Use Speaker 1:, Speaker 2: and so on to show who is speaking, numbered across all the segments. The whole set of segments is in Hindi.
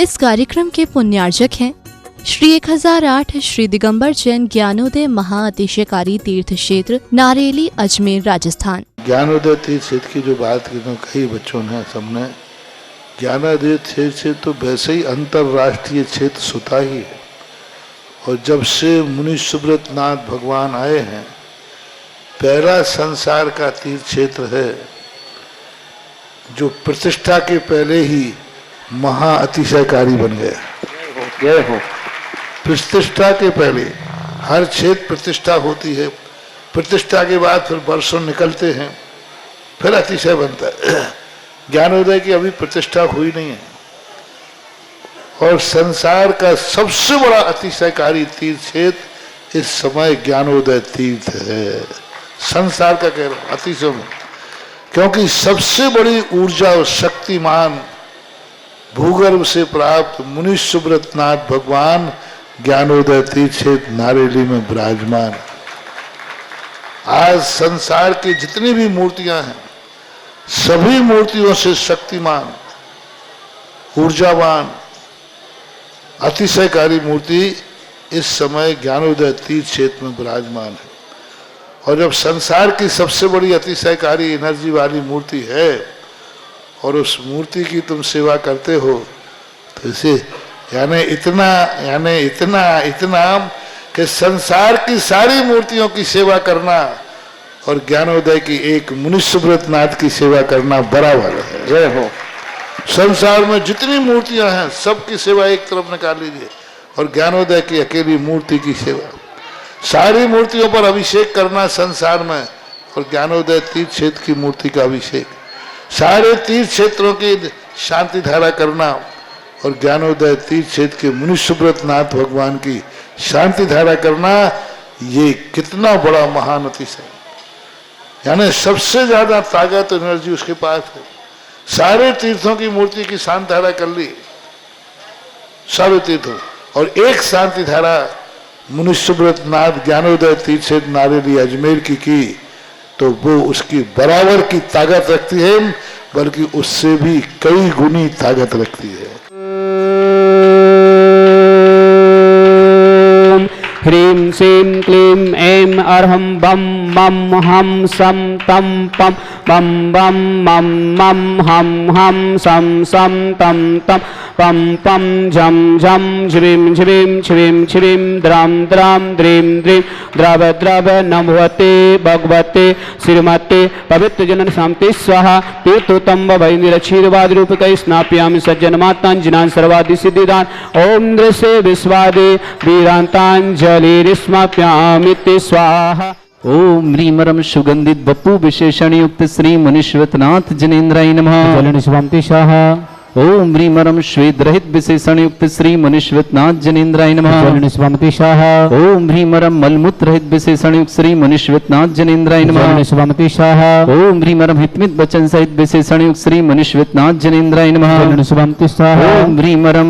Speaker 1: इस कार्यक्रम के पुण्यार्जक हैं श्री 1008 श्री दिगंबर जैन ज्ञानोदय महाअतिशयकारी तीर्थ क्षेत्र नारेली अजमेर राजस्थान।
Speaker 2: ज्ञानोदय तीर्थ क्षेत्र की जो बात की तो कई बच्चों ने सबने ज्ञानोदय तीर्थ क्षेत्र तो वैसे ही अंतर्राष्ट्रीय क्षेत्र सुता ही है। और जब से मुनि सुब्रत नाथ भगवान आए हैं, पहला संसार का तीर्थ क्षेत्र है जो प्रतिष्ठा के पहले ही महाअतिशयकारी बन गया। प्रतिष्ठा के पहले हर क्षेत्र प्रतिष्ठा होती है, प्रतिष्ठा के बाद फिर वर्षों निकलते हैं, फिर अतिशय बनता है। ज्ञानोदय की अभी प्रतिष्ठा हुई नहीं है और संसार का सबसे बड़ा अतिशयकारी तीर्थ क्षेत्र इस समय ज्ञानोदय तीर्थ है। संसार का कह रहा हूं अतिशय में, क्योंकि सबसे बड़ी ऊर्जा और शक्तिमान भूगर्भ से प्राप्त मुनि सुब्रत नाथ भगवान ज्ञानोदय तीर्थ क्षेत्र नारेली में विराजमान। आज संसार की जितनी भी मूर्तियां हैं, सभी मूर्तियों से शक्तिमान, ऊर्जावान, अतिशयकारी मूर्ति इस समय ज्ञानोदय तीर्थ क्षेत्र में विराजमान है। और जब संसार की सबसे बड़ी अतिशयकारी एनर्जी वाली मूर्ति है और उस मूर्ति की तुम सेवा करते हो, तो इसे यानी इतना कि संसार की सारी मूर्तियों की सेवा करना और ज्ञानोदय की एक मुनि सुब्रत नाथ की सेवा करना बराबर है। जय हो। संसार में जितनी मूर्तियां हैं सबकी सेवा एक तरफ निकाल लीजिए और ज्ञानोदय की अकेली मूर्ति की सेवा। सारी मूर्तियों पर अभिषेक करना संसार में और ज्ञानोदय तीर्थ क्षेत्र की मूर्ति का अभिषेक, सारे तीर्थ क्षेत्रों की शांति धारा करना और ज्ञानोदय तीर्थ क्षेत्र के मुनि सुब्रत नाथ भगवान की शांति धारा करना, ये कितना बड़ा महान अतिशय। यानी सबसे ज्यादा ताकत एनर्जी उसके पास है। सारे तीर्थों की मूर्ति की शांति धारा कर ली, सारे तीर्थों, और एक शांति धारा मुनि सुब्रत नाथ ज्ञानोदय तीर्थ क्षेत्र नारेली अजमेर की तो वो उसकी बराबर की ताकत रखती है, बल्कि उससे भी कई गुनी ताकत रखती है।
Speaker 3: ह्रीं श्रीं क्लीं ऐं अर्हं बम मम हम सम तम पम बम बम मम मम हम हम सम सम तम तम पम पम झम झम झ्रीं झ्रीं छ्रीं छ्रीं द्रां द्रां द्रीं द्रीं द्रव द्रव नमोते भगवते श्रीमते पवित्र जनन शांति स्वाहा तीर्थोत्तम वै निरक्षीर्वाद रूपक स्नाप्यामि सज्जन मातांजनान सर्वादि सिद्धिदान ओम दृश्य विश्वादे वीरांतांजलिस्माप्यामि स्वाहा।
Speaker 4: ओम ह्रीमरम सुगंधित बपू विशेषण युक्त श्री मुनीश्वरनाथ जनेन्द्राय नमः।
Speaker 3: जलनिस्वांति स्वाहा।
Speaker 4: ओम ह्रीमरम श्वेत रहित विशेषण युक्त श्री मुनीश्वरनाथ जनेन्द्राय नमः।
Speaker 3: जलनिस्वांति स्वाहा।
Speaker 4: ओम ह्रीमरम मलमूत्र रहित विशेषण युक्त श्री मुनीश्वरनाथ जनेन्द्राय नमः।
Speaker 3: जलनिस्वांति स्वाहा।
Speaker 4: ओम ह्रीमरम हितमित वचन सहित विशेषण युक्त श्री मुनीश्वरनाथ जनेन्द्राय नमः।
Speaker 3: जलनिस्वांति स्वाहा।
Speaker 4: ओम ह्रीमरम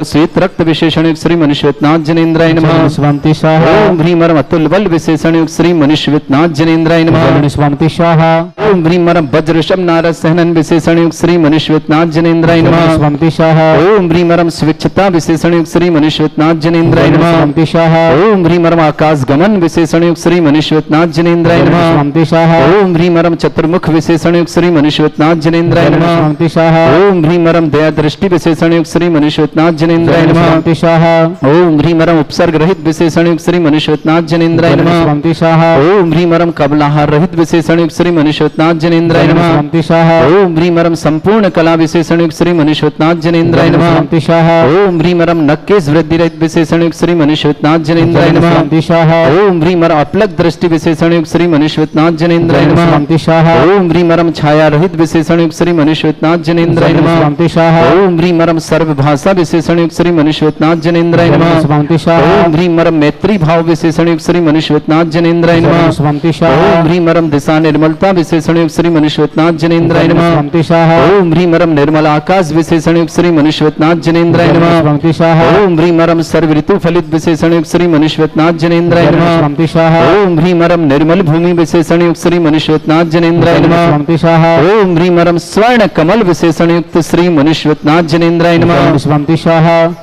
Speaker 4: श्वेत रक्त विशेषण युक्त श्री मुनीश्वरनाथ जनेन्द्राय नमः।
Speaker 3: जलनिस्वांति स्वाहा।
Speaker 4: ओम ह्रीमरम अतुल बल विशेषण युक्त श्री मुनीश्वरनाथ जनेन्द्राय नमः।
Speaker 3: जलनिस्वांति स्वाहा।
Speaker 4: ओम ह्रीमरम वज्रशम नारद सहनन विशेषण युक्त श्री मुनीश्वरनाथ जनेन्द्राय नमः।
Speaker 3: स्वामी स्वाहा।
Speaker 4: ओम ह्रीमरम स्विच्छता विशेषण युक्त श्री मुनीश्वरनाथ जनेन्द्राय नमः।
Speaker 3: स्वामी स्वाहा।
Speaker 4: ओम ह्रीमरम आकाश गमन विशेषण युक्त श्री मुनीश्वरनाथ जनेन्द्राय नमः।
Speaker 3: स्वामी स्वाहा।
Speaker 4: ओम ह्रीमरम चतुर्मुख विशेषण युक्त श्री मुनीश्वरनाथ जनेन्द्राय नमः।
Speaker 3: स्वामी स्वाहा।
Speaker 4: ओम ह्रीमरम दया दृष्टि विशेषण युक्त श्री मुनीश्वरनाथ जनेन्द्राय नमः।
Speaker 3: स्वामी स्वाहा।
Speaker 4: ओम ह्रीमरम उपसर्ग रहित विशेषण युक्त श्री मुनीश्वरनाथ जनेन्द्राय नमः।
Speaker 3: स्वामी स्वाहा।
Speaker 4: ओम ह्रीमरम कबलाहार रहित विशेषण युक्त श्री मुनीश्वरनाथ जनेन्द्राय नमः।
Speaker 3: स्वामी स्वाहा।
Speaker 4: ओम ह्रीमरम संपूर्ण कला विशेषण युक्त श्री मुनीश्वरनाथ जनेन्द्राय नमः।
Speaker 3: स्वामी स्वाहा।
Speaker 4: ओम ह्रीमरम नक्केश वृद्धि रहित विशेषण युक्त श्री मुनीश्वरनाथ जनेन्द्राय नमः।
Speaker 3: स्वामी स्वाहा।
Speaker 4: ओम ह्रीमरम अपलक दृष्टि विशेषण युक्त श्री मुनीश्वरनाथ जनेन्द्राय नमः।
Speaker 3: स्वामी स्वाहा।
Speaker 4: ओम ह्रीमरम छाया रहित विशेषण युक्त श्री मुनीश्वरनाथ जनेन्द्राय नमः।
Speaker 3: स्वामी स्वाहा।
Speaker 4: ओम ह्रीमरम सर्व भाषा विशेषण युक्त श्री मुनीश्वरनाथ जनेन्द्राय नमः।
Speaker 3: स्वामी स्वाहा।
Speaker 4: ओम ह्रीमरम मैत्री भाव विशेषण युक्त श्री मुनीश्वरनाथ जनेन्द्राय नमः।
Speaker 3: स्वामी स्वाहा।
Speaker 4: ओम ह्रीमरम दिशा निर्मलता विशेषण युक्त श्री मुनीश्वरनाथ जनेन्द्राय नमः।
Speaker 3: स्वामी स्वाहा।
Speaker 4: ओम ह्रीमरम निर्मल आकाश विशेषण युक्त श्री मुनीश्वरनाथ जनेन्द्राय नमः।
Speaker 3: स्वामी स्वाहा।
Speaker 4: ओम ह्रीमरम सर्व ऋतु फलित विशेषण युक्त श्री मुनीश्वरनाथ जनेन्द्राय नमः।
Speaker 3: स्वामी स्वाहा।
Speaker 4: ओम ह्रीमरम निर्मल भूमि विशेषण युक्त श्री मुनीश्वरनाथ जनेन्द्राय नमः।
Speaker 3: स्वामी स्वाहा।
Speaker 4: ओम ह्रीमरम स्वर्ण कमल विशेषण युक्त श्री मुनीश्वरनाथ जनेन्द्राय नमः।
Speaker 3: स्वामी स्वाहा। स्वाहा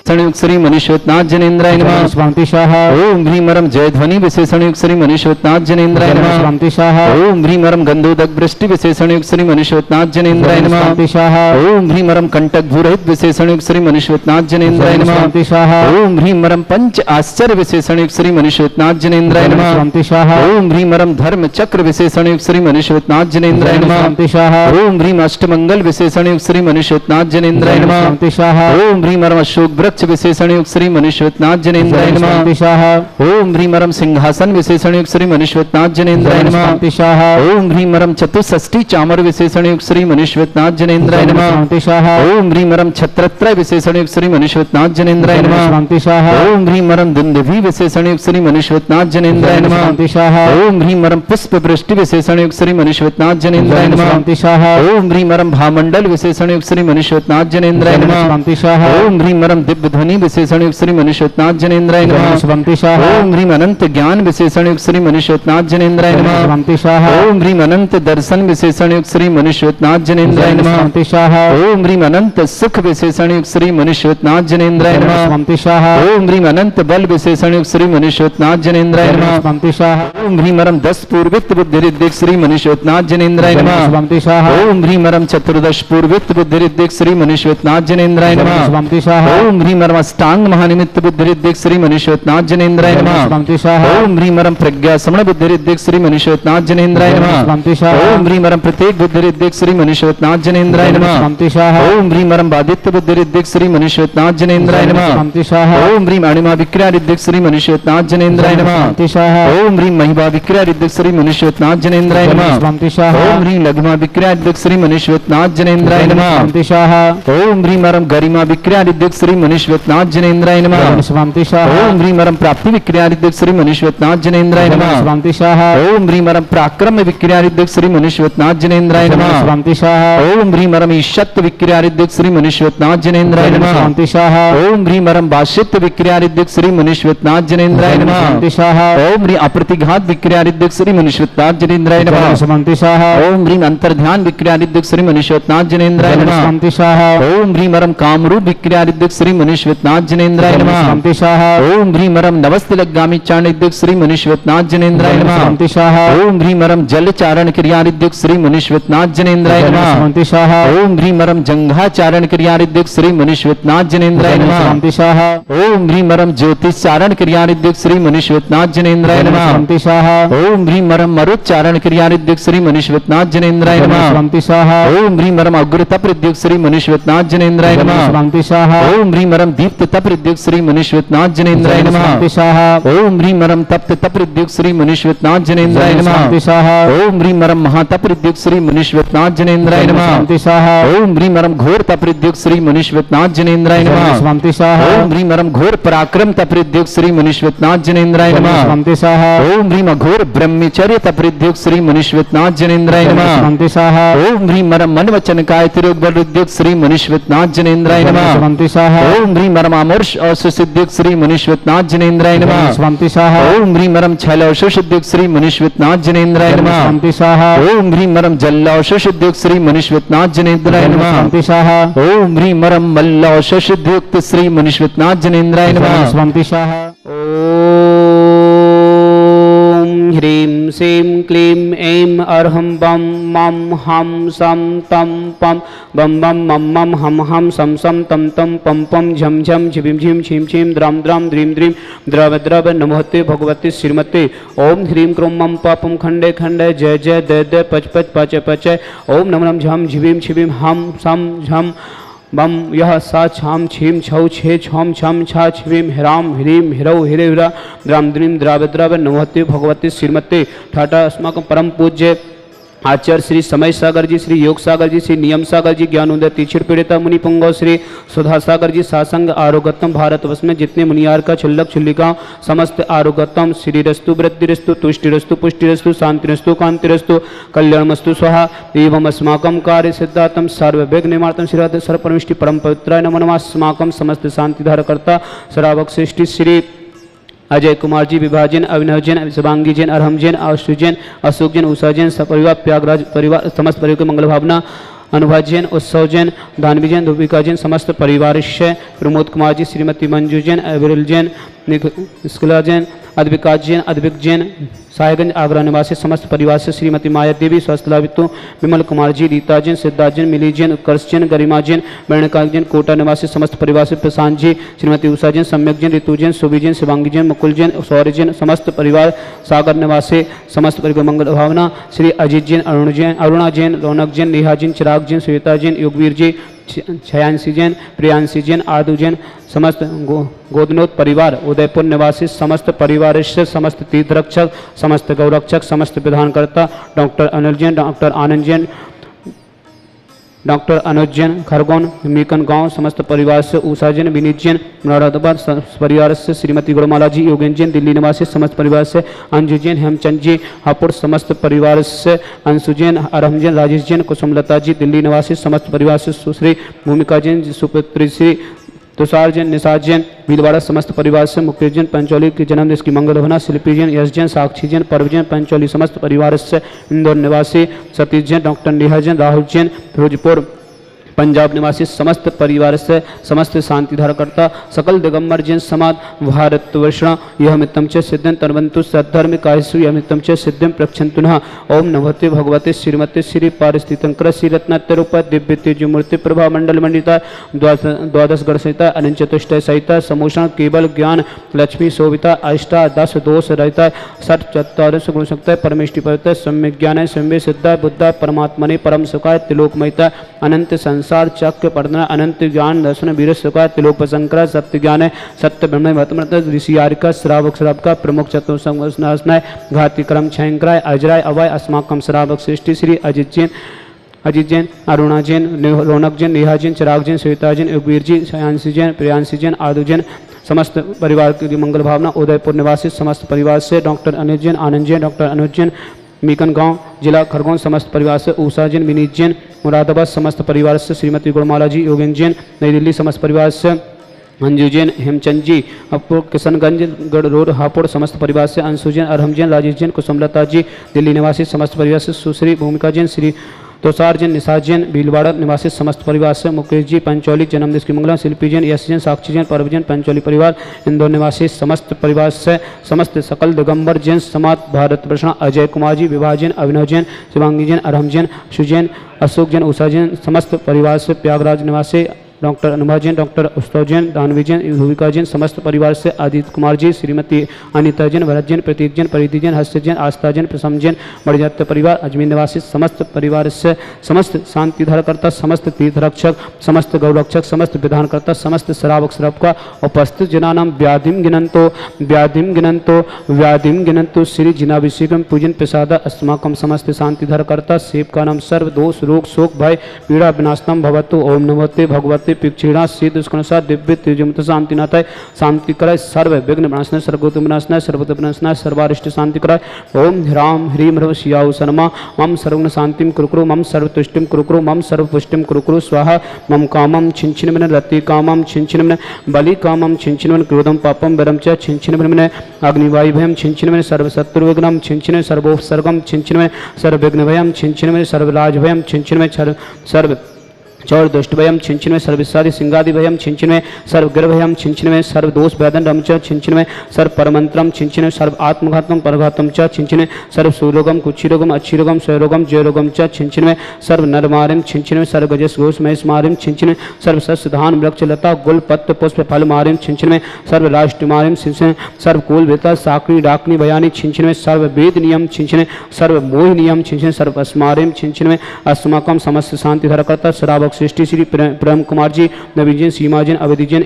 Speaker 4: विशेषणयुक्त श्री मनीश्वरनाथ जनेन्द्राय नमः।
Speaker 3: स्वामी स्वाहा
Speaker 4: ओम ह्रीमरम जय ध्वनि विशेषणयुक्त श्री मनीश्वरनाथ जनेन्द्राय नमः।
Speaker 3: स्वामी स्वाहा
Speaker 4: ओम ह्रीमरम गंधोदक वृष्टि विशेषणयुक्त श्री मनीश्वरनाथ जनेन्द्राय नमः।
Speaker 3: स्वामी स्वाहा
Speaker 4: ओम ह्रीमरम कंटक भूरहित विशेषणयुक्त श्री मनीश्वरनाथ जनेन्द्राय नमः।
Speaker 3: स्वामी स्वाहा
Speaker 4: ओम ह्रीमरम पंच आश्चर्य विशेषणयुक्त श्री मनीश्वरनाथ जनेन्द्राय नमः।
Speaker 3: स्वामी स्वाहा
Speaker 4: ओम ह्रीमरम धर्म चक्र विशेषणयुक्त श्री मनीश्वरनाथ जनेन्द्राय नमः।
Speaker 3: स्वामी स्वाहा
Speaker 4: ओम ह्रीम अष्टमंगल विशेषणयुक्त श्री मनीश्वरनाथ जनेन्द्राय नमः।
Speaker 3: स्वामी स्वाहा
Speaker 4: ओम ह्रीमरम अशोक वृक्ष विशेषणयुक्त श्री मनीश्वरनाथ जनेन्द्राय नमः।
Speaker 3: स्वामी स्वाहा
Speaker 4: ओम ह्रीमरम सिंहासन विशेषणयुक्त श्री मनीश्वरनाथ जनेन्द्राय नमः।
Speaker 3: स्वामी स्वाहा
Speaker 4: ओम ह्रीमरम चतुष्षष्टि चामर विशेषणयुक्त श्री मनीश्वरनाथ जनेन्द्राय नमः।
Speaker 3: स्वामी स्वाहा
Speaker 4: ओम ह्रीमरम छत्रत्रय विशेषणयुक्त श्री मनीश्वरनाथ जनेन्द्राय नमः।
Speaker 3: स्वामी स्वाहा
Speaker 4: ओम ह्रीमरम दुंदुभि विशेषणयुक्त श्री मनीश्वरनाथ जनेन्द्राय नमः।
Speaker 3: स्वामी स्वाहा
Speaker 4: ओम ह्रीमरम पुष्प वृष्टि विशेषणयुक्त श्री मनीश्वरनाथ जनेन्द्राय नमः।
Speaker 3: स्वामी स्वाहा
Speaker 4: ओम ह्रीमरम भामंडल विशेषणयुक्त श्री मनीश्वरनाथ जनेन्द्राय नमः।
Speaker 3: स्वामी स्वाहा
Speaker 4: ओम ह्रीमरम दिव्य ध्वनि विशेषणयुक्त श्री मनीश्वरनाथ जनेन्द्राय नमः।
Speaker 3: स्वामी स्वाहा
Speaker 4: ओम ह्रीम अनंत ज्ञान विशेषणयुक्त श्री मनीश्वरनाथ जनेन्द्राय नमः।
Speaker 3: स्वामी स्वाहा
Speaker 4: ओम ह्रीम अनंत दर्शन विशेषणयुक्त श्री मनीश्वरनाथ जनेन्द्राय नमः।
Speaker 3: स्वामी स्वाहा
Speaker 4: ओम ह्रीम अनंत सुख विशेषणयुक्त श्री मनीश्वरनाथ जनेन्द्राय नमः।
Speaker 3: स्वामी स्वाहा
Speaker 4: ओम ह्रीम अनंत बल विशेषणयुक्त श्री मनीश्वरनाथ जनेन्द्राय नमः।
Speaker 3: स्वामी स्वाहा
Speaker 4: ओम ह्रीमरम 10 पूर्वित बुद्धिरिद्धिक श्री मनीश्वरनाथ जनेन्द्राय नमः।
Speaker 3: स्वामी स्वाहा
Speaker 4: ओम ह्रीमरम चतुर्दश पूर्वित बुद्धिरिद्धिक श्री मनीश्वरनाथ जनेन्द्राय नमः।
Speaker 3: स्वामी स्वाहा
Speaker 4: ओम ह्रीमरम अष्टांग महानिमित्त बुद्धिरिद्धिक श्री मनीश्वरनाथ जनेन्द्राय नमः।
Speaker 3: स्वामी स्वाहा
Speaker 4: ओम ह्रीमरम प्रज्ञा समण बुद्धिरिद्धिक श्री मनीश्वरनाथ जनेन्द्राय नमः।
Speaker 3: स्वामी स्वाहा
Speaker 4: ओम ह्रीमरम प्रत्येक बुद्धिरिद्धिक श्री मनीश्वरनाथ जनेन्द्राय नमः।
Speaker 3: स्वामी स्वाहा
Speaker 4: ओम ह्रीमरम बादित्य बुद्धिरिद्धिक श्री मनीश्वरनाथ जनेन्द्राय नमः।
Speaker 3: स्वामी स्वाहा
Speaker 4: ओम ह्रीम अणिमा विक्रिया रिद्धिक श्री मनीश्वरनाथ जनेन्द्राय नमः।
Speaker 3: स्वामी स्वाहा
Speaker 4: ओम ह्रीम महिमा विक्रिया रिद्धिक श्री मनीश्वरनाथ जनेन्द्राय नमः।
Speaker 3: स्वामी स्वाहा
Speaker 4: ओम ह्रीम लघुमा विक्रिया रिद्धिक श्री मनीश्वरनाथ जनेन्द्राय नमः।
Speaker 3: स्वामी स्वाहा
Speaker 4: ओम ह्रीमरम गरिमा विक्रिया रिद्धिक श्री मनीश्वरनाथ जनेन्द्राय नमः।
Speaker 3: स्वामी स्वाहा
Speaker 4: ओम ह्रीमरम प्राप्ति विक्रिया रिद्धिक श्री मनीश्वरनाथ जनेन्द्राय नमः।
Speaker 3: स्वामी स्वाहा
Speaker 4: ओम ह्रीमरम पराक्रम विक्रिया रिद्धिक श्री मनीश्वरनाथ जनेन्द्राय नमः।
Speaker 3: स्वामी स्वाहा
Speaker 4: ओम ह्रीमरम ईशत्व विक्रिया रिद्धिक श्री मनीश्वरनाथ जनेन्द्राय नमः।
Speaker 3: स्वामी स्वाहा
Speaker 4: ओम ह्रीमरम भाष्यत्व विक्रिया रिद्धिक श्री मनीश्वरनाथ जनेन्द्राय नमः।
Speaker 3: स्वामी स्वाहा
Speaker 4: ओम ह्रीम अप्रतिघात विक्रिया रिद्धिक श्री मनीश्वरनाथ जनेन्द्राय नमः।
Speaker 3: स्वामी स्वाहा
Speaker 4: ओम ह्रीम अंतर्ध्यान विक्रिया रिद्धिक श्री मनीश्वरनाथ जनेन्द्राय नमः।
Speaker 3: स्वामी स्वाहा
Speaker 4: ओम ह्रीमरम कामरूप विक्रिया रिद्धिक श्री मनीश्वरनाथ जनेन्द्राय नमः।
Speaker 3: स्वामी स्वाहा
Speaker 4: ओम ह्रीमरम नवस्तलगामी चारण रिद्धिक श्री मनीश्वरनाथ जनेन्द्राय नमः।
Speaker 3: स्वामी स्वाहा
Speaker 4: ओम ह्रीमरम जल चारण क्रिया रिद्धिक श्री मनीश्वरनाथ जनेन्द्राय नमः।
Speaker 3: स्वामी स्वाहा
Speaker 4: ओम ह्रीमरम जंघा चारण क्रिया रिद्धिक श्री मनीश्वरनाथ जनेन्द्राय नमः।
Speaker 3: स्वामी स्वाहा
Speaker 4: ओम ह्रीमरम ज्योतिष चारण क्रिया रिद्धिक श्री मनीश्वरनाथ जनेन्द्राय नमः।
Speaker 3: स्वामी स्वाहा
Speaker 4: ओम ह्रीमरम मरुच्चारण क्रिया रिद्धिक श्री मनीश्वरनाथ जनेन्द्राय नमः।
Speaker 3: स्वामी स्वाहा
Speaker 4: ओम ह्रीमरम अग्र तप रिद्धिक श्री मनीश्वरनाथ जनेन्द्राय नमः।
Speaker 3: स्वामी स्वाहा
Speaker 4: ओम ह्रीमरम दीप्त तप रिद्धिक श्री मनीश्वरनाथ जनेन्द्राय नमः।
Speaker 3: स्वामी स्वाहा
Speaker 4: ओम ह्रीमरम तप्त तप रिद्धिक श्री मनीश्वरनाथ जनेन्द्राय नमः।
Speaker 3: स्वामी स्वाहा
Speaker 4: ओम ह्रीमरम महातप रिद्धिक श्री मनीश्वरनाथ जनेन्द्राय नमः।
Speaker 3: स्वामी स्वाहा
Speaker 4: ओम ह्रीमरम घोर तप रिद्धिक श्री मनीश्वरनाथ जनेन्द्राय नमः।
Speaker 3: स्वामी स्वाहा
Speaker 4: ओम ह्रीमरम घोर पराक्रम तप रिद्धिक श्री मनीश्वरनाथ जनेन्द्राय नमः।
Speaker 3: स्वामी स्वाहा
Speaker 4: ओम ह्रीम घोर ब्रह्मचर्य तप रिद्धिक श्री मनीश्वरनाथ जनेन्द्राय नमः।
Speaker 3: स्वामी स्वाहा
Speaker 4: ओम ह्रीमरम मन वचन काय तिरुग बल रिद्धिक श्री मनीश्वरनाथ जनेन्द्राय नमः।
Speaker 3: स्वामी स्वाहा
Speaker 4: ओम ह्रीमरम अमर्ष और सुसिद्धिक श्री मनीश्वरनाथ जनेन्द्राय नमः।
Speaker 3: स्वामी स्वाहा
Speaker 4: ओम ह्रीमरम छल और सुसिद्धिक श्री मनीश्वरनाथ जनेन्द्राय नमः।
Speaker 3: स्वामी स्वाहा
Speaker 4: ओम ह्रीमरम जल और सुसिद्धिक श्री मनीश्वरनाथ जनेन्द्राय नमः।
Speaker 3: स्वामी स्वाहा
Speaker 4: ओम ह्रीमरम मल्ल और सुसिद्धियुक्त श्री मनीश्वरनाथ जनेन्द्राय नमः।
Speaker 3: स्वामी स्वाहा
Speaker 5: ओम ह्रीं श्रीं क्लीं ऐं अर्हं बम मम हम सम तम पम बम बम मम मम हम हम सम सम तम तम पम पम झम झम झिम झिम छिम छिम द्राम द्राम द्रीम द्रीम द्रव द्रव नमोते भगवते श्रीमते ओम ह्रीं क्रों मम पापम खंडे खंडे जय जय दय दय पच पच पच पच ओम नम नम झम झिम छिम हम सम झम बम यह सा छाम छीम छौ छे छम छम छा छिम ह्राम ह्रीम हिरौ हिरे हिरा द्राम द्रीम द्राव द्रव नमोते भगवते श्रीमते ठाटा अस्माकं परम पूज्य आचार्य श्री समय सागर जी, श्री योग सागर जी, श्री नियम सागर जी, ज्ञानोदय तीक्षर पीड़िता मुनि पुंगव, श्री सुधा सागर जी, सासंग आरोग्यतम भारतवर्ष में जितने मुनियार का छुल्लक छुल्लिका समस्त आरोग्यतम श्री रस्तु वृद्धिरस्तु तुष्टिरस्तु पुष्टिरस्तु शांतिरस्तु कांतिरस्तु कल्याणमस्तु स्वाहा एवं अस्माकं कार्य सिद्धार्थम सर्वविघ्न निवारणं श्री सर्वपरमिष्टि परम पवित्राय नमो नमः। अस्माकं समस्त शांतिधारकर्ता श्रावक श्रेष्ठी श्री अजय कुमार जी, विभा जैन, अभिनव जैन, शुभांगी जैन, अरहम जैन, आशु जैन, अशोक जैन, उषा जैन, सपरिवार प्रयागराज परिवार समस्त परिवार की मंगल भावना अनुभा जैन, उत्सव जैन, दानवी जैन, धूपिका जैन, समस्त परिवार से प्रमोद कुमार जी, श्रीमती मंजू जैन, अविरल जैन, निखिला जैन, अद्विका जैन, अद्विक जैन, साहेबगंज आगरा निवासी समस्त परिवार से श्रीमती माया देवी, स्वस्थलावितु, विमल कुमार जी, रीता जैन, सिद्धार्थ जैन, मिली जैन, उत्कर्ष जैन, गरिमा जैन, वर्णिका जैन, कोटा निवासी समस्त परिवार से प्रशांत जी, श्रीमती उषा जैन, सम्यक जैन, ऋतु जैन, सुबी जैन, शिवांगी जैन, मुकुल जैन, सौर्य जैन, समस्त परिवार सागर निवासी समस्त परिवार मंगल भावना, श्री अजीत जैन, अरुणा जैन, रौनक जैन, नेहा जैन, चिराग जैन, श्वेता जैन, योगवीर जी, छयांशी जैन, प्रियांशी जैन, आदु जैन, समस्त गोदनोद परिवार, उदयपुर निवासी समस्त परिवार से समस्त तीर्थरक्षक, समस्त गौरक्षक, समस्त विधानकर्ता, डॉक्टर अनिल जैन, डॉक्टर आनंद जैन, डॉक्टर अनुज जैन, खरगोन मीकन गांव समस्त परिवार से उषा जैन, विनीत जैन, मुरादाबाद परिवार से श्रीमती गुरुमाला जी, योगेंद्र जैन, दिल्ली निवासी समस्त परिवार से अंजू जैन, हेमचंद जी, हापुड़ समस्त परिवार से अंशु जैन, अरहम जैन, राजेश जैन, कुसुमलता जी, दिल्ली निवासी समस्त परिवार से सुश्री भूमिका जैन, सुपुत्री श्री तुषार जैन, निषाद जैन, भीलवाड़ा समस्त परिवार से मुकेश जैन, पंचौली के जन्मदिन की मंगल होना, शिल्पी जैन, यश जैन, साक्षी जैन, पर्व जैन, पंचौली समस्त परिवार से इंदौर निवासी सतीश जैन, डॉक्टर नेहा जैन, राहुल जैन, फिरोजपुर पंजाब निवासी समस्त परिवार से समस्त शांति धारकर्ता, सकल दिगंबर जैन समाज, भारत वर्षण यह मित्तम च सिद्धं तन्वन्तु सद्धर्म कायसु यह मित्तम च सिद्धं प्रक्षन्तुनः। ओम नमस्ते भगवते श्रीमते श्री पारिस्थितंकर श्री रत्नात्तरूप दिव्य तेज मूर्ति प्रभा मंडल मंडिता द्वादश गण सहिता अनंत चतुष्टय सहिता समोषण केवल ज्ञान लक्ष्मी शोभिता अष्टा 10 दोष रहता सठ 44 गुण सकता है परमेष्टि पवित्र सम्यक ज्ञान है सम्य सिद्धा बुद्धा परमात्मने परम सुखाय त्रिलोकमयता अनंत संसार चक्र पढ़ना अनंत ज्ञान दर्शन वीर सुखा त्रिलोक शंकर सत्य ज्ञान है सत्य ब्रह्म महत्मत ऋषि आरिका श्रावक श्राव का प्रमुख चतुर्संस्नाय घाती क्रम छयंकराय अजराय अवय अस्माकम श्रावक सृष्टि श्री अजित जैन अरुणा जैन रौनक जैन नेहा जैन चिराग जैन श्वेता जैन योगवीर जी शयांशी जैन प्रियांशी जैन आदु जैन समस्त परिवार की मंगल भावना उदयपुर निवासी समस्त परिवार से डॉक्टर अनिल जैन आनंद जैन डॉक्टर अनुज जैन मीकन गांव जिला खरगोन समस्त परिवार से उषा जैन विनीत जैन मुरादाबाद समस्त परिवार से श्रीमती गुरुमाला जी योगेंद्र जैन नई दिल्ली समस्त परिवार से अंजू जैन हेमचंद जी अपपुर किशनगंज गढ़ रोड हापुड़ समस्त परिवार से अंशु जैन अरहम जैन राजेश जैन कुसुमलता जी दिल्ली निवासी समस्त परिवार से सुश्री भूमिका जैन श्री तुषार जैन निषाद जैन भीलवाड़ा निवासी समस्त परिवार से मुकेश जी पंचौली जन्मदिन की मंगला शिल्पी जैन यश जैन साक्षी जैन पर्व जैन पंचौली परिवार इंदौर निवासी समस्त परिवार से समस्त सकल दिगंबर जैन समाज भारत वर्षण अजय कुमार जी विवाह जैन अभिनव जैन शिवांगी जैन अरहम जैन सुजैन अशोक जैन उषा जैन समस्त परिवार से प्रयागराज निवासी डॉक्टर अनुभा जैन डॉक्टर उत्सव जैन दानवी जैन भूमिका जैन समस्त परिवार से आदित्य कुमार जी श्रीमती अनिता जैन भरत जैन प्रतीक जैन परिधि जैन हस्त जैन आस्था जैन प्रसम जैन बड़जात्य परिवार अजमेर निवासी समस्त परिवार से समस्त शांति धारकर्ता समस्त तीर्थरक्षक समस्त गौरक्षक समस्त विधानकर्ता समस्त श्रावक श्रावक का उपस्थित जनानाम व्याधिम गिनंतो श्री जिनाभिषेकम पूजन प्रसाद अस्माकम समस्त शांति धारकर्ता सेव का नाम सर्व दोष रोग शोक भय पीड़ा विनाशनम भवतु ओम नमस्ते भगवते पिक्षीणा शीत स्कणसा दिव्य तेजमत शांतिनाथाय शांति कराय सर्व विघ्न विनाशनाय सर्वगुण विनाशनाय सर्वत विनाशनाय सर्वारिष्ट शांति कराय ओम ह्राम ह्रीम ह्रव शियाउ शर्मा मम सर्वगुण शांतिम कुरुकुरु मम सर्वतुष्टिम कुरुकुरु मम सर्वपुष्टिम कुरुकुरु स्वाहा मम कामम छिंछिनमिन रति कामम छिंछिनमिन बलि कामम छिंछिनमिन क्रोधम पापम वरम च छिंछिनमिन अग्निवायुभयम छिंछिनमिन सर्वशत्रुविघ्नं छिंछिनमिन सर्वोपसर्गम छिंछिनमिन सर्वविघ्नभयम छिंछिनमिन सर्वराजभयम छिंछिनमिन सर्व चौर दुष्टभयम छिंछिनमें सर्विसादि सिंगादिभयम छिंछिनमें सर्वगर्भयम छिंछिनमें सर्वदोष वेदन च छिंछिनमें सर्व परमंत्रम छिंछिनमें सर्व आत्मघातम परघातम च छिंछिनमें सर्व सुरोगम कुक्षिरोगम अच्छिरोगम स्वरोगम जयरोगम च छिंछिनमें सर्व नरमारिम छिंछिनमें सर्व गजस घोष महेश मारिम छिंछिनमें सर्व सस्य धान वृक्ष लता गुल पत्र पुष्प फल मारिम छिंछिनमें सर्व राष्ट्र मारिम छिंछिनमें सर्व कुल वेता साकरी डाकनी बयानी छिंछिनमें सर्व वेद नियम छिंछिनमें सर्व मोह नियम छिंछिनमें सर्व अस्मारिम छिंछिनमें अस्माकम समस्त शांति धरकर्ता श्रावक सृष्टि श्री प्रेम कुमार जी नवीन जैन सीमा जैन अवधि जैन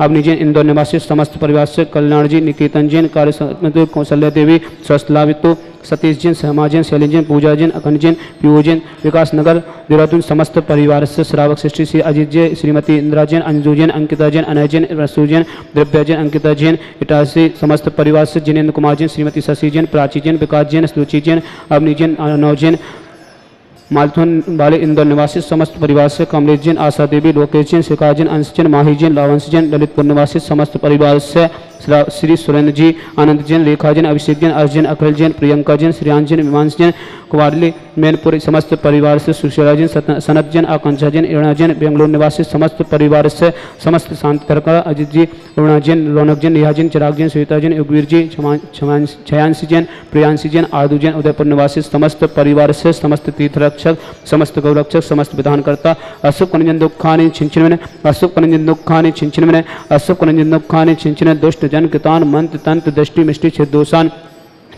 Speaker 5: अवनी जैन इंदौर निवासी समस्त परिवार से कल्याण जी निकेतन जैन कार्य कौशल्या देवी स्वस्थलावितो सतीश जैन सहमा जैन शैलेन जैन पूजा जैन अखंड जैन पीओ जैन विकास नगर देहरादून समस्त परिवार से श्रावक सृष्टि श्री अजीत जैन श्रीमती इंदिरा जैन अंजू जैन अंकिता जैन अनय जैन रसू जैन द्रव्या जैन अंकिता जैन इटासी समस्त परिवार से जिनेन्द्र कुमार जैन श्रीमती शशि जैन प्राची जैन विकास जैन रुचि जैन अवनी जैन नव जैन मालथुन वाले इंदौर निवासी समस्त परिवार से कमलेश जैन आशा देवी लोकेश जैन शिखा जैन अंश जैन माही जैन लावंश जैन ललितपुर निवासी समस्त परिवार से श्री सुरेंद्र जी, आनंद जैन, रेखा जैन, अभिषेक जैन, अर्जुन, अखिल जैन, प्रियंका जैन, श्रेयांश जैन, विमांश जैन, कुमारली मैनपुर समस्त परिवार से, सुशीला जैन, सनत जैन, आकांक्षा जैन, इरणा जैन, बेंगलोर निवासी समस्त परिवार से, समस्त शांति धरकर, अजित जी, अरुणा जैन, रौनक जैन, रिहा जैन, चिराग जैन, श्वेता जैन, युगवीर जी, छयांशी जैन, प्रियांशी जैन, आदू जैन, उदयपुर निवासी समस्त परिवार से, समस्त तीर्थरक्षक, समस्त गौरक्षक, समस्त विधानकर्ता, अशुभ कनिंजन दुखानि छिंचिनमें, अशुभ कनिंजन दुखानि छिंचिनमें, अशुभ कनिंजन दुखानि छिंचिन, दुष्ट जन कृतान मंत्र तंत्र दृष्टि मिष्टि छिदोषान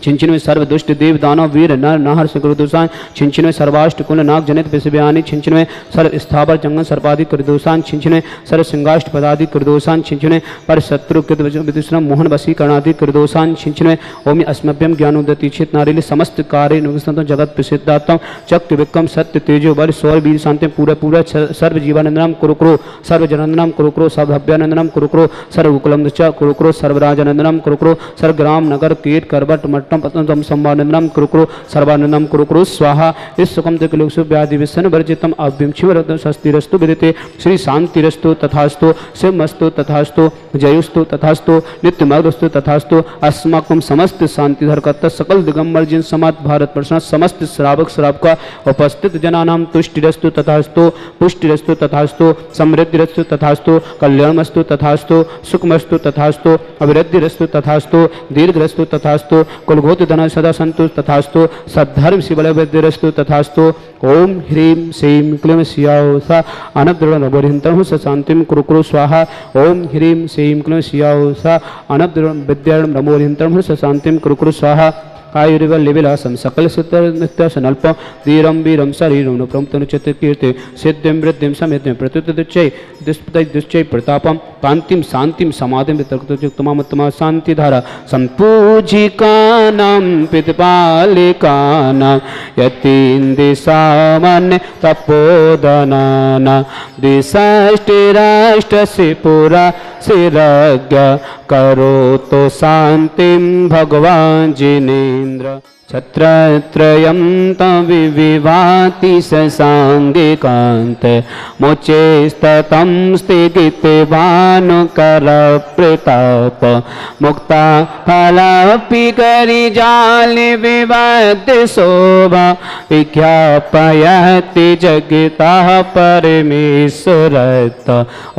Speaker 5: छिंचिन में सर्व दुष्ट देव दानव वीर नर नाहर सुकृदोषान, छिंचिन में सर्वाष्ट कुल नाग जनित विषव्यानि, छिंचिन में सर्व स्थावर जंगन सर्पादि कृदोषान, छिंचिन में सर्व सिंगाष्ट पदादि कृदोषान, छिंचिन में पर शत्रु कृत विदुषण मोहन वसी कर्णादि कृदोषान, छिंचिन में ओमि अस्मभ्यम ज्ञानोदति चित नारिले समस्त कार्य नुगस्तम जगत प्रसिद्धात्म चक्र विक्रम सत्य तेजो बल सौर वीर शांति पूरा पूरा सर्व जीवानंदनम कुरुक्रो सर्व जनंदनम कुरुक्रो सर्व भव्यानंदनम कुरुक्रो सर्व उकुलम च कुरुक्रो सर्वराजनंदनम कुरुक्रो सर्व ग्राम नगर कीट करबट मट्टम पतनम संवानंदनम कुरुक्रो सर्वानंदनम कुरुक्रो स्वाहा। इस सुखम त्रिलोकसु व्याधि विसन वर्जितम अव्यंशिवरत्न स्वस्तिरस्तु विदिते श्री शांतिरस्तु तथास्तु शिवमस्तु तथास्तु जयुस्तु तथास्तु नित्यमग्रस्तु तथास्तु अस्माकं समस्त शांतिधर कर्ता सकल दिगंबर जिन समाज भारत वर्ष समस्त श्रावक श्रावका उपस्थित जनानां तुष्टिरस्तु तथास्तु पुष्टिरस्तु तथास्तु समृद्धिरस्तु तथास्तु कल्याणमस्तु तथास्तु सुखमस्तु तथास्तु अभिवृद्धिरस्तु तथास्तु दीर्घरस्तु तथास्तु कुलघोत धन सदा संतु तथास्तु सद्धर्म शिवलवृद्धिरस्तु तथास्तु। ओम ह्रीं श्रीं क्लीं सियाओसा अनब्दृढ़ स शांतिम कुरुकुरु स्वाहा। ओम ह्रीं श्रीं क्लीं सियाओसा अनब्दृढ़ विद्यार्णं नमोरिहंतं स शांतिम कुरुकुरु स्वाहा। आयुर्वल लिविलासम सकल नित्य सनल्प धीरम वीरम शरीरम नुप्रम तनुचित कीर्ति सिद्धिम वृद्धिम समितिम प्रत्युतचय दुश्चय प्रतापम कांतिम शांतिम समाधिम वितर्कतमा शांति धारा संपूजिकानां पितपालिकानां यतीन्द्रिसामान्य तपोदनानां द्विषष्टिराष्टस्य पुरा शिरज्ञ करोतु शांतिं भगवान् जिनेन्द्र छत्रत्रयं तविविभाति ससाङ्गिकान्त मोचेस्ततं स्थिगितभानुकर प्रताप मुक्ता फलापि करिजालि विवद्य शोभा विज्ञापयति जगतः परमेश्वरत्।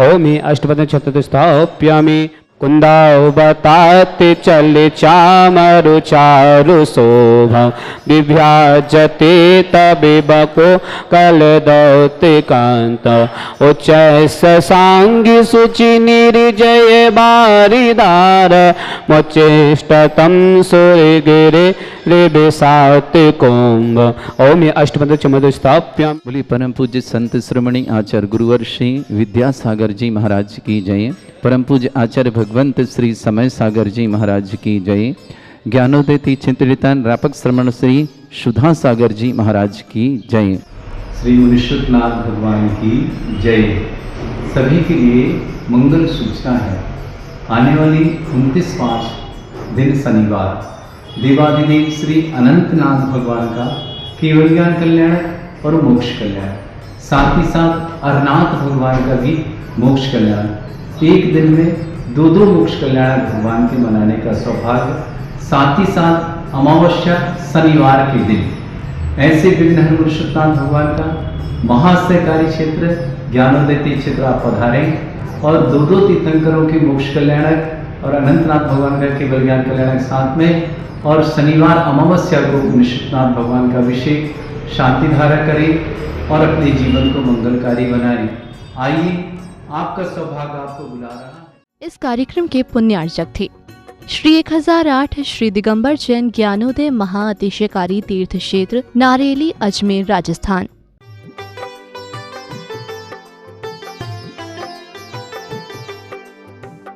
Speaker 5: ओमि अष्टपदं चतुर्थस्थाप्यामि कुन्दावताति चले चामरु चारु शोभा विभ्याजते तबिबको कलदौते कांत उच्चैस सांगी सुचि निर्जय बारिदार मोचेष्टतम सूर्यगिरे रेबेसाते कुंभ। ओम अष्टपद चमद स्थाप्याम।
Speaker 4: बोली परम पूज्य संत श्रोमणी आचार्य गुरुवर श्री विद्यासागर जी महाराज की जय। परम पूज्य आचार्य भगवंत श्री समय सागर जी महाराज की जय। ज्ञानोदय चिंतन व्यापक श्रमण श्री सुधा सागर जी महाराज की जय।
Speaker 6: श्री मुनिश्वरनाथ भगवान की जय। सभी के लिए मंगल सूचना है। आने वाली 29/5 दिन शनिवार देवाधिदेव श्री अनंतनाथ भगवान का केवल ज्ञान कल्याण और मोक्ष कल्याण, साथ ही साथ अरनाथ भगवान का भी मोक्ष कल्याण, एक दिन में 2 मोक्ष कल्याण भगवान के मनाने का सौभाग्य, साथ ही साथ अमावस्या शनिवार के दिन ऐसे विघ्न पुरुषोत्तम भगवान का महाश्चर्यकारी क्षेत्र ज्ञानोदय क्षेत्र आप पधारें और 2 तीर्थंकरों के मोक्ष कल्याणक और अनंतनाथ भगवान का केवल ज्ञान कल्याणक साथ में, और शनिवार अमावस्या को पुरुषोत्तम भगवान का अभिषेक शांति धारा करें और अपने जीवन को मंगलकारी बनाएं। आइए, आपका सौभाग्य आपको बुला रहा है।
Speaker 1: इस कार्यक्रम के पुण्यार्चक थे श्री 1008 श्री दिगंबर जैन ज्ञानोदय महाअतिशयकारी तीर्थ क्षेत्र नारेली, अजमेर, राजस्थान।